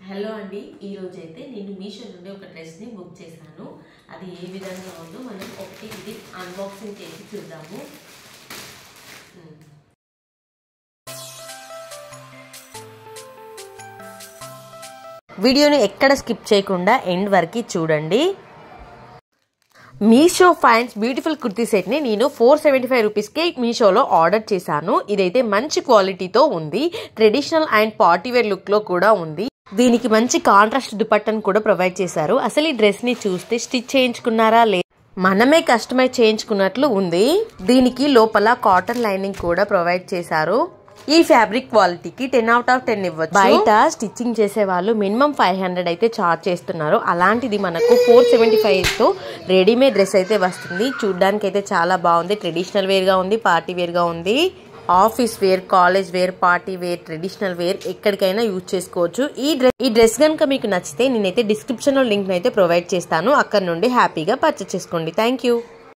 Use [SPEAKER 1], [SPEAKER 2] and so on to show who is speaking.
[SPEAKER 1] Hello అండి, ఈ రోజు అయితే నేను మీషో నుండి ఒక డ్రెస్ ని బుక్ చేశాను. అది ఏ విధంగా ఉందో మనం ఒకటి ఇది అన్బాక్సింగ్ చేసి చూద్దాము. వీడియోని ఎక్కడ స్కిప్ చేయకుండా ఎండ్ వరకు చూడండి. Meesho fines beautiful kurti set ని నేను 475 రూపీస్కి మీషోలో ఆర్డర్ చేశాను. ఇదైతే మంచి క్వాలిటీతో ఉంది. Traditional and party wear look లో కూడా ఉంది. దీనికి మంచి కాంట్రాస్ట్ దుపట్టను కూడా ప్రొవైడ్ చేశారు. అసలు ఈ డ్రెస్ ని చూస్తే స్టిచ్ చేయించుకున్నారా లేదా మనమే కస్టమైజ్ చేయించుకున్నట్లు ఉంది. దీనికి లోపల కాటన్ లైనింగ్ కూడా ప్రొవైడ్ చేశారు. ఈ ఫ్యాబ్రిక్ క్వాలిటీకి 10 out of 10 ఇవ్వచ్చు. బయట స్టిచ్చింగ్ చేసే వాళ్ళు మినిమం 500 అయితే చార్జ్ చేస్తున్నారు. అలాంటిది మనకు 475 తో రెడీమేడ్ డ్రెస్ అయితే వస్తుంది. చూడ్డానికి అయితే చాలా బాగుంది. ట్రెడిషనల్ వేర్ గా ఉంది, పార్టీ వేర్ గా ఉంది. Office wear, college wear, party wear, traditional wear ఎక్కడికైనా యూజ్ చేసుకోవచ్చు. ఈ డ్రెస్ కనుక మీకు నచ్చితే నేనైతే డిస్క్రిప్షన్ లో లింక్ అయితే ప్రొవైడ్ చేస్తాను. అక్కడ నుండి హ్యాపీగా పర్చేస్ చేసుకోండి. Thank you.